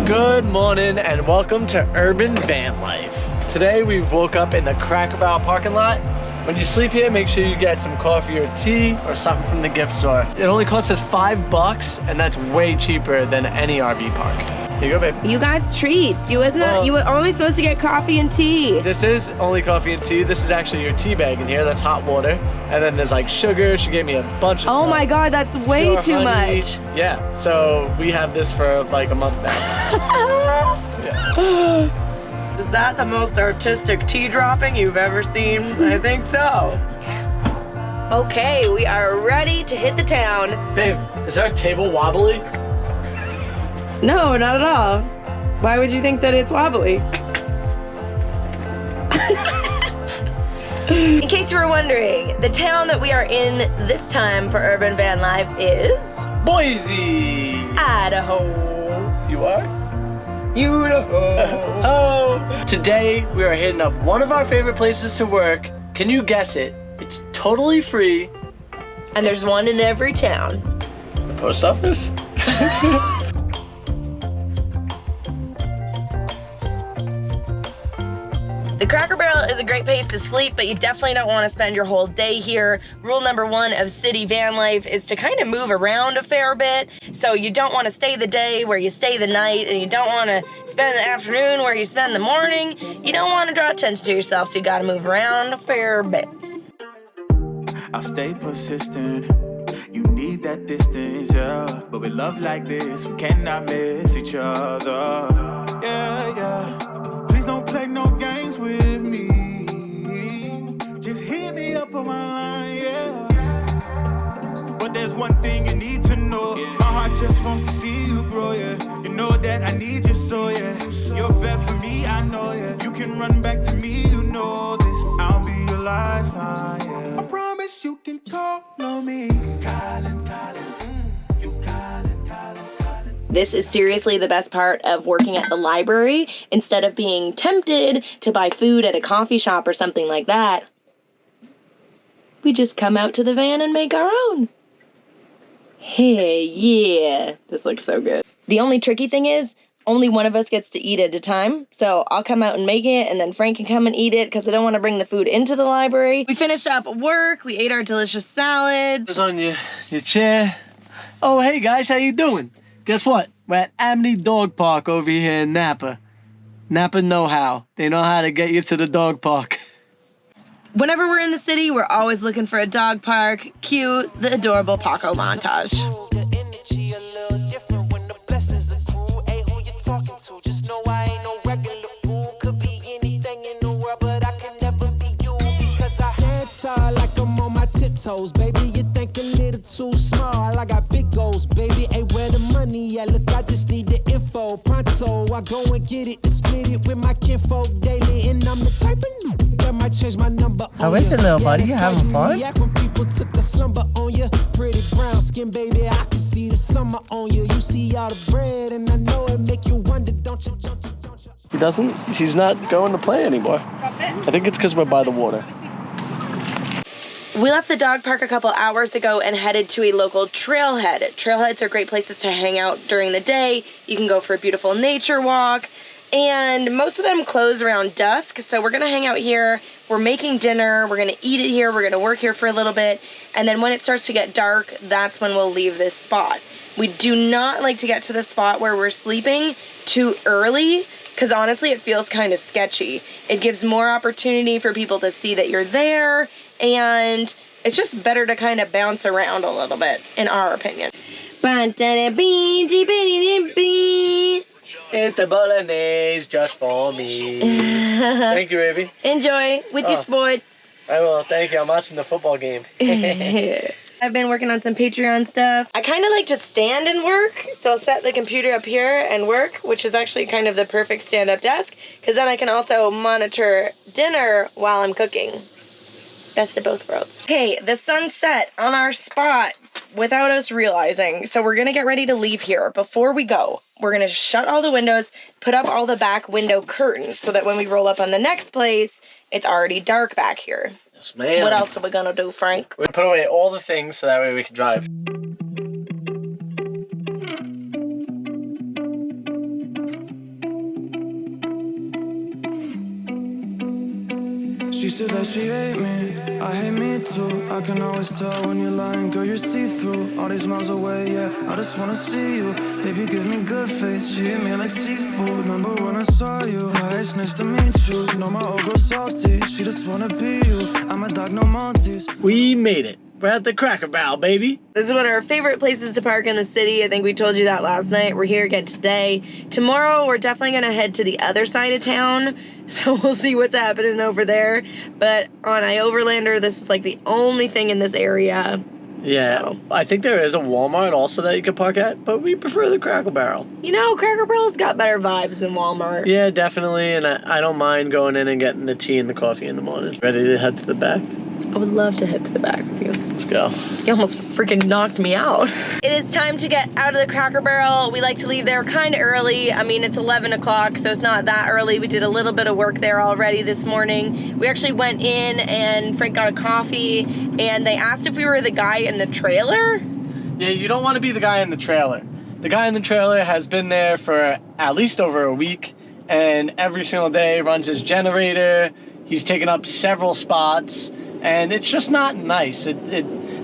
Good morning and welcome to Urban Van Life. Today we woke up in the Cracker Barrel parking lot. When you sleep here, make sure you get some coffee or tea or something from the gift store. It only costs us $5 and that's way cheaper than any RV park. Here you go, babe. You got treats. You were only supposed to get coffee and tea. This is only coffee and tea. This is actually your tea bag in here. That's hot water. And then there's like sugar. She gave me a bunch of stuff. Oh my God, that's way Pure too honey. much. Yeah, so we have this for like a month now. Yeah. Is that the most artistic tea dropping you've ever seen? I think so. Okay, we are ready to hit the town. Babe, is our table wobbly? No, not at all. Why would you think that it's wobbly? In case you were wondering, the town that we are in this time for Urban Van Life is Boise! Idaho. You are? Idaho. Oh! Today, we are hitting up one of our favorite places to work. Can you guess it? It's totally free. And there's one in every town. The post office? The Cracker Barrel is a great place to sleep, but you definitely don't want to spend your whole day here. Rule number one of city van life is to kind of move around a fair bit. So you don't want to stay the day where you stay the night, and you don't want to spend the afternoon where you spend the morning. You don't want to draw attention to yourself, so you got to move around a fair bit. I'll stay persistent. You need that distance, yeah. But with love like this, we cannot miss each other. Yeah, yeah. Please don't play no games with me. Just hit me up on my line, yeah. But there's one thing you need to know. My heart just wants to see you grow, yeah. You know that I need you so, yeah. You're better for me, I know, yeah. You can run back to me, you know this. I'll be your lifeline, yeah. I promise you can call on me. This is seriously the best part of working at the library. Instead of being tempted to buy food at a coffee shop or something like that, we just come out to the van and make our own. Hey, yeah. This looks so good. The only tricky thing is, only one of us gets to eat at a time. So I'll come out and make it, and then Frank can come and eat it because I don't want to bring the food into the library. We finished up work. We ate our delicious salad. It's on your chair. Oh, hey guys, how you doing? Guess what? We're at Amity Dog Park over here in Napa. Napa know-how. They know how to get you to the dog park. Whenever we're in the city, we're always looking for a dog park. Cue the adorable Paco montage. The energy a little different when the blessings accrue. Hey, who you talking to? Just know I ain't no regular fool. Could be anything in the world, but I can never be you because I stand tall like I'm on my tiptoes. Baby, you think a little too small. I got big goals, baby. Hey, where the money at? Look, I just need the info. Pronto, I go and get it and split it with my kinfolk daily. And I'm the type of that might change my number. How is it, little buddy? You having fun? When people took a slumber on you, pretty brown skin, baby, I can see the summer on you. You see all the bread, and I know it make you wonder, don't you? He's not going to play anymore. I think it's because we're by the water. We left the dog park a couple hours ago and headed to a local trailhead. Trailheads are great places to hang out during the day. You can go for a beautiful nature walk. And most of them close around dusk, so we're gonna hang out here. We're making dinner, we're gonna eat it here, we're gonna work here for a little bit, and then when it starts to get dark, that's when we'll leave this spot. We do not like to get to the spot where we're sleeping too early, because honestly, it feels kind of sketchy. It gives more opportunity for people to see that you're there, and it's just better to kind of bounce around a little bit, in our opinion. It's the bolognese just for me. Thank you, baby. Enjoy with your sports. I will, thank you. I'm watching the football game. I've been working on some Patreon stuff. I kind of like to stand and work, so I'll set the computer up here and work, which is actually kind of the perfect stand-up desk, because then I can also monitor dinner while I'm cooking. Best of both worlds. Okay, the sun set on our spot without us realizing, so we're gonna get ready to leave here. Before we go, we're gonna shut all the windows, put up all the back window curtains, so that when we roll up on the next place, it's already dark back here. Yes, ma'am. What else are we gonna do, Frank? We put away all the things so that way we can drive. She said that she hate me, I hate me too. I can always tell when you're lying, girl, you're see-through. All these miles away, yeah, I just wanna see you. Baby, give me good face, she hit me like seafood. Remember when I saw you, hi, it's nice to meet you. Know my old girl salty, she just wanna be you. I'm a dog, no Monties. We made it. We're at the Cracker Barrel, baby. This is one of our favorite places to park in the city. I think we told you that last night. We're here again today. Tomorrow, we're definitely gonna head to the other side of town. So we'll see what's happening over there. But on iOverlander, this is like the only thing in this area. Yeah, So. I think there is a Walmart also that you can park at, but we prefer the Cracker Barrel. You know, Cracker Barrel's got better vibes than Walmart. Yeah, definitely, and I don't mind going in and getting the tea and the coffee in the morning. Ready to head to the back? I would love to head to the back with you. Let's go. You almost freaking knocked me out. It is time to get out of the Cracker Barrel. We like to leave there kind of early. I mean, it's 11 o'clock, so it's not that early. We did a little bit of work there already this morning. We actually went in and Frank got a coffee, and they asked if we were the guy in the trailer. Yeah, you don't want to be the guy in the trailer. The guy in the trailer has been there for at least over a week, and every single day runs his generator. He's taken up several spots. And it's just not nice. It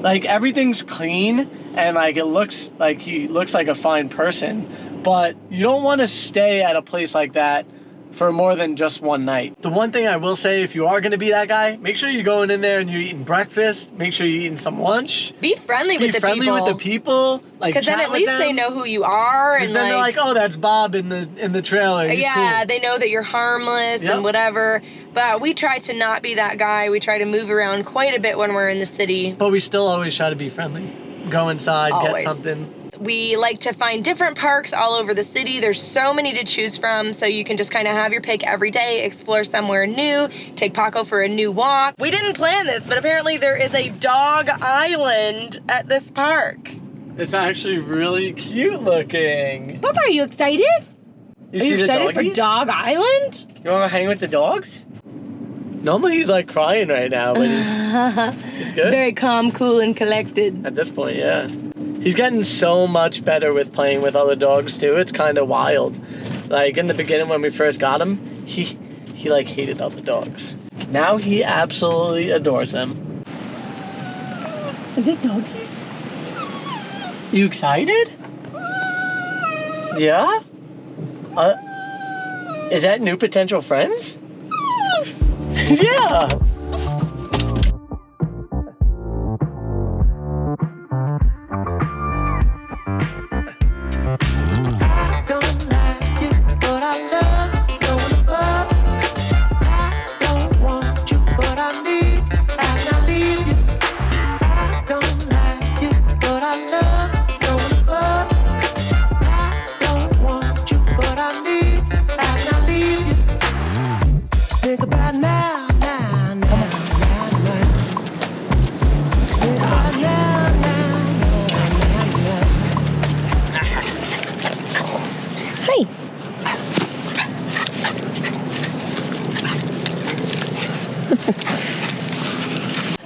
like everything's clean and like it looks like he looks like a fine person, but you don't want to stay at a place like that for more than just one night. The one thing I will say, if you are going to be that guy, make sure you're going in there and you're eating breakfast. Make sure you're eating some lunch. Be friendly with the people. Be friendly with the people. Like, because then at least they know who you are. And then they're like, oh, that's Bob in the trailer. He's yeah, cool. they know that you're harmless and whatever. But we try to not be that guy. We try to move around quite a bit when we're in the city. But we still always try to be friendly. Go inside, Always. get something. We like to find different parks all over the city. There's so many to choose from, so you can just kind of have your pick every day, explore somewhere new, take Paco for a new walk. We didn't plan this, but apparently there is a dog island at this park. It's actually really cute looking. Papa, are you excited? You Are you excited for Dog Island? You want to hang with the dogs? Normally he's like crying right now, but he's good. Very calm, cool, and collected. At this point, yeah. He's getting so much better with playing with other dogs too. It's kind of wild. Like in the beginning when we first got him, he like hated other dogs. Now he absolutely adores them. Is it doggies? You excited? Yeah? Is that new potential friends? Yeah.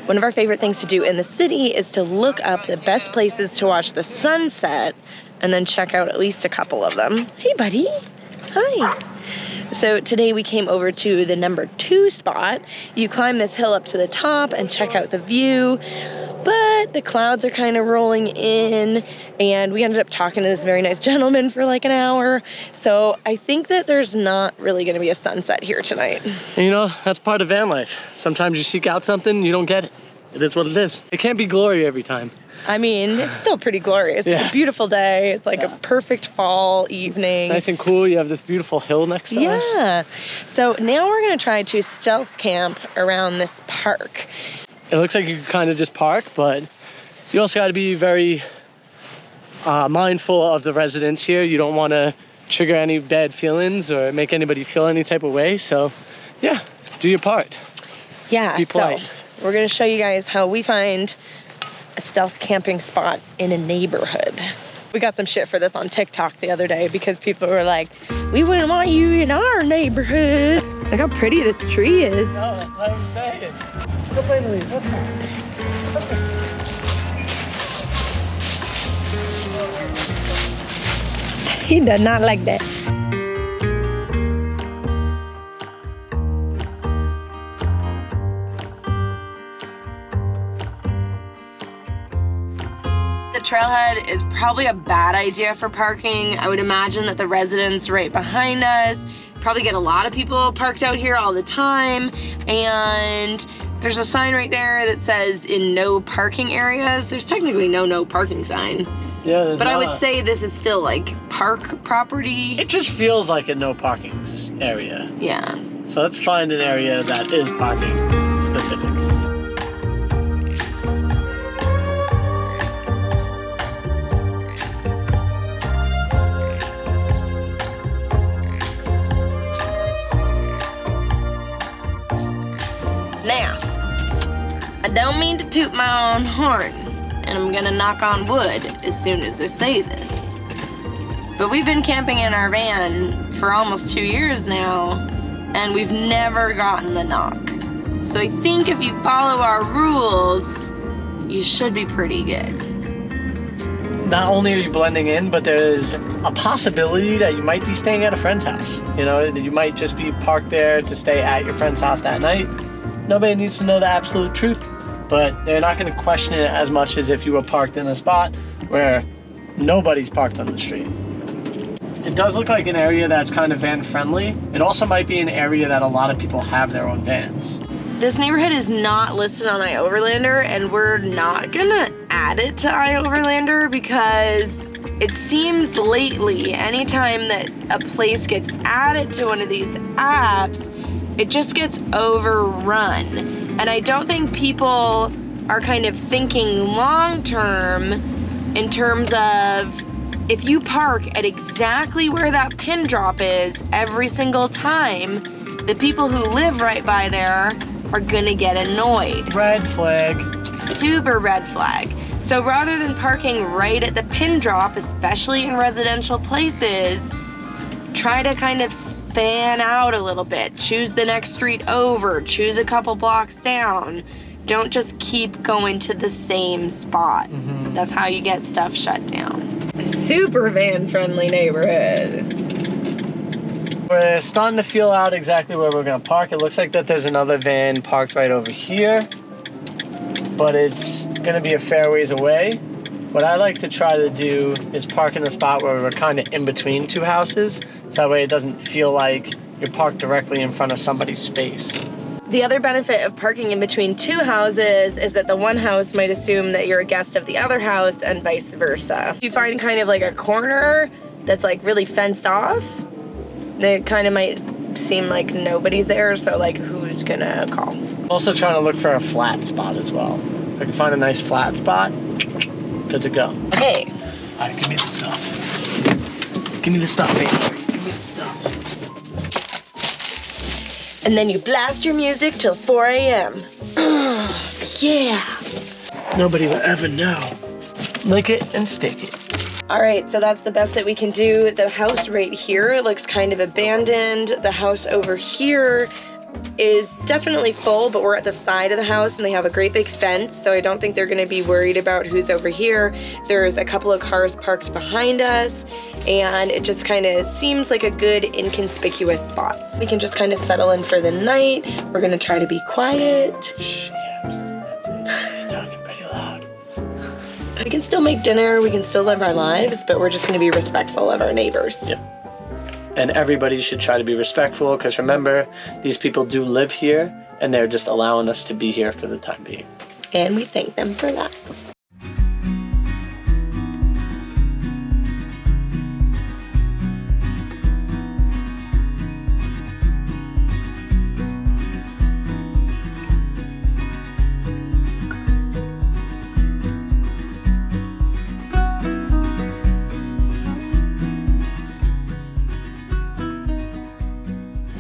One of our favorite things to do in the city is to look up the best places to watch the sunset and then check out at least a couple of them. Hey, buddy. Hi. So today we came over to the number 2 spot. You climb this hill up to the top and check out the view, but the clouds are kind of rolling in, and we ended up talking to this very nice gentleman for like an hour. So I think that there's not really gonna be a sunset here tonight. And you know, that's part of van life. Sometimes you seek out something, you don't get it. It is what it is. It can't be glory every time. I mean, it's still pretty glorious. Yeah. It's a beautiful day. It's like a perfect fall evening. Nice and cool. You have this beautiful hill next to us. Yeah. So now we're gonna try to stealth camp around this park. It looks like you can kind of just park, but you also got to be very mindful of the residents here. You don't want to trigger any bad feelings or make anybody feel any type of way. So yeah, do your part. Yeah, be polite. So we're gonna show you guys how we find a stealth camping spot in a neighborhood. We got some shit for this on TikTok the other day because people were like, we wouldn't want you in our neighborhood. Look how pretty this tree is. No, that's what I'm saying. Go play in the leaves. He does not like that. Trailhead is probably a bad idea for parking. I would imagine that the residents right behind us probably get a lot of people parked out here all the time, and there's a sign right there that says in no parking areas. There's technically no parking sign. Yeah, but I would say this is still like park property. It just feels like a no parking area. Yeah. So let's find an area that is parking specific. Now, I don't mean to toot my own horn, and I'm gonna knock on wood as soon as I say this, but we've been camping in our van for almost 2 years now, and we've never gotten the knock. So I think if you follow our rules, you should be pretty good. Not only are you blending in, but there's a possibility that you might be staying at a friend's house. You know, that you might just be parked there to stay at your friend's house that night. Nobody needs to know the absolute truth, but they're not going to question it as much as if you were parked in a spot where nobody's parked on the street. It does look like an area that's kind of van friendly. It also might be an area that a lot of people have their own vans. This neighborhood is not listed on iOverlander, and we're not gonna add it to iOverlander because it seems lately, anytime that a place gets added to one of these apps, it just gets overrun. And I don't think people are kind of thinking long-term in terms of if you park at exactly where that pin drop is every single time, the people who live right by there are gonna get annoyed. Red flag. Super red flag. So rather than parking right at the pin drop, especially in residential places, try to kind of span out a little bit. Choose the next street over, choose a couple blocks down. Don't just keep going to the same spot. That's how you get stuff shut down. Super van friendly neighborhood. We're starting to feel out exactly where we're gonna park. It looks like that there's another van parked right over here, but it's gonna be a fair ways away. What I like to try to do is park in a spot where we're kind of in between two houses, so that way it doesn't feel like you're parked directly in front of somebody's space. The other benefit of parking in between two houses is that the one house might assume that you're a guest of the other house and vice versa. If you find kind of like a corner that's like really fenced off, it kind of might seem like nobody's there, so like who's gonna call? Also trying to look for a flat spot as well. If I can find a nice flat spot, good to go. Okay. All right, give me the stuff. Give me the stuff, baby. Give me the stuff. And then you blast your music till 4 a.m. Yeah. Nobody will ever know. Lick it and stick it. All right, so that's the best that we can do. The house right here looks kind of abandoned. The house over here is definitely full, but we're at the side of the house and they have a great big fence, so I don't think they're gonna be worried about who's over here. There's a couple of cars parked behind us, and it just kind of seems like a good inconspicuous spot. We can just kind of settle in for the night. We're gonna try to be quiet. Shit. You're talking pretty loud. We can still make dinner, we can still live our lives, but we're just gonna be respectful of our neighbors. Yep. And everybody should try to be respectful, because remember, these people do live here and they're just allowing us to be here for the time being. And we thank them for that.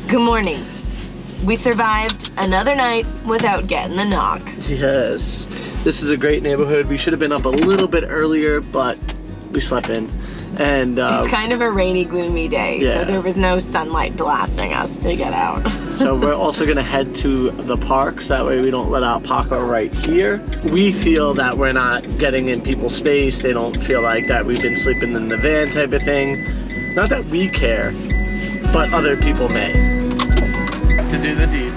Good morning. We survived another night without getting the knock. Yes. This is a great neighborhood. We should have been up a little bit earlier, but we slept in. And it's kind of a rainy, gloomy day, yeah. so there was no sunlight blasting us to get out. So we're also gonna head to the park, so that way we don't let out Paco right here. We feel that we're not getting in people's space. They don't feel like that we've been sleeping in the van type of thing. Not that we care, but other people may. To do the deed.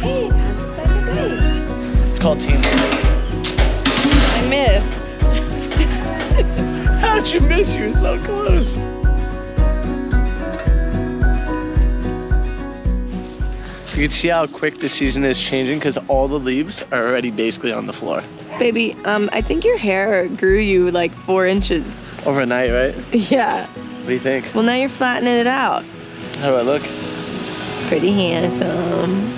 Hey, time to say goodnight. called team building. I missed. How'd you miss? You were so close. You can see how quick the season is changing because all the leaves are already basically on the floor. Baby, I think your hair grew you like 4 inches. Overnight, right? Yeah. What do you think? Well, now you're flattening it out. How do I look? Pretty handsome.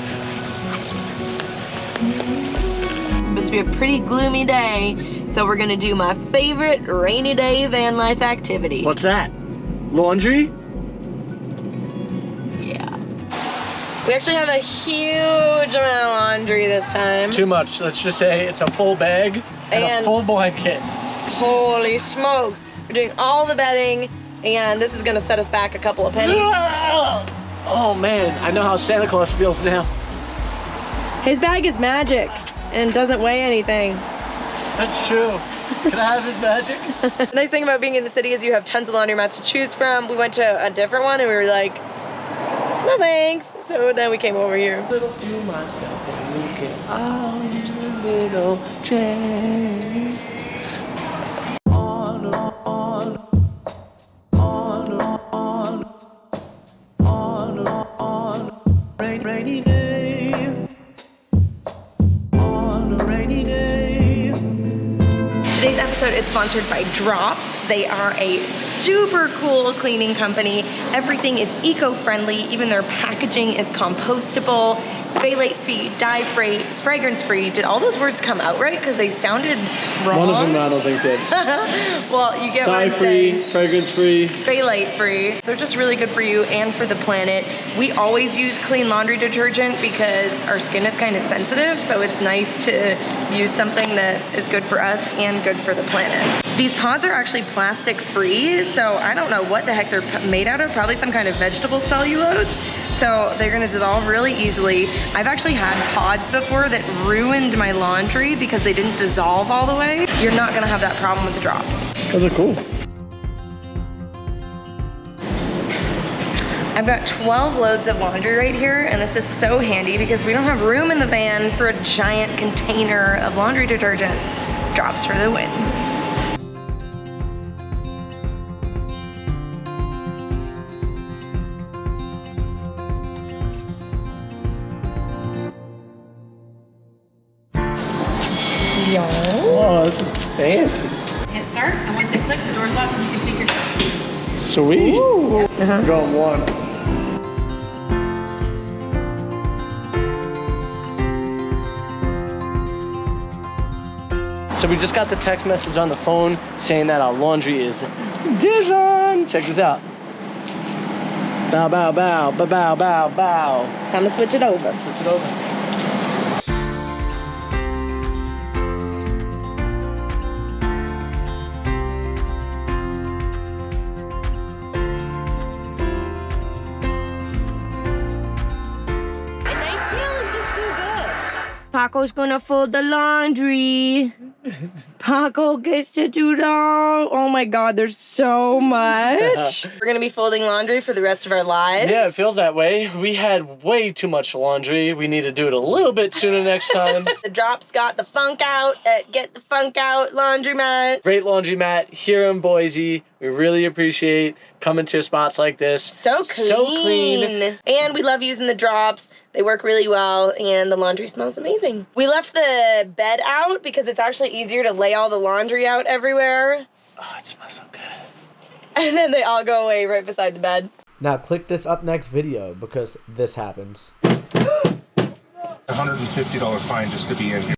It's supposed to be a pretty gloomy day, so we're gonna do my favorite rainy day van life activity. What's that? Laundry? Yeah. We actually have a huge amount of laundry this time. Too much. Let's just say it's a full bag and a full blanket. Holy smokes. We're doing all the bedding, and this is gonna set us back a couple of pennies. Oh man, I know how Santa Claus feels now. His bag is magic and doesn't weigh anything. That's true. Can I have his magic? The nice thing about being in the city is you have tons of laundromats to choose from. We went to a different one and we were like, no thanks. So then we came over here. Little to myself and looking out the middle chain. Rainy day. On a rainy day. Today's episode is sponsored by Drops. They are a super cool cleaning company. Everything is eco-friendly. Even their packaging is compostable, phthalate-free, dye-free, fragrance-free. Did all those words come out right? Because they sounded wrong. One of them I don't think did. Well, you get what I'm Dye-free, saying. fragrance-free. Phthalate-free. They're just really good for you and for the planet. We always use clean laundry detergent because our skin is kind of sensitive, so it's nice to use something that is good for us and good for the planet. These pods are actually plastic-free, so I don't know what the heck they're made out of, probably some kind of vegetable cellulose. So they're gonna dissolve really easily. I've actually had pods before that ruined my laundry because they didn't dissolve all the way. You're not gonna have that problem with the Drops. Those are cool. I've got 12 loads of laundry right here, and this is so handy because we don't have room in the van for a giant container of laundry detergent. Drops for the win. Oh, this is fancy. Hit start, and once it clicks, the door's locked and you can take your time. Sweet. I'm going one. So we just got the text message on the phone saying that our laundry is done. Check this out. Bow, bow, bow, bow, bow, bow, bow. Time to switch it over. Switch it over. Paco's gonna fold the laundry. Paco gets to do it all. Oh my God, there's so much. We're gonna be folding laundry for the rest of our lives. Yeah, it feels that way. We had way too much laundry. We need to do it a little bit sooner next time. The Drops got the funk out at Get the Funk Out laundromat. Great laundromat here in Boise. We really appreciate coming to spots like this. So clean. And we love using the Drops. They work really well, and the laundry smells amazing. We left the bed out because it's actually easier to lay all the laundry out everywhere. Oh, it smells so good. And then they all go away right beside the bed. Now click this up next video because this happens. $150 fine just to be in here.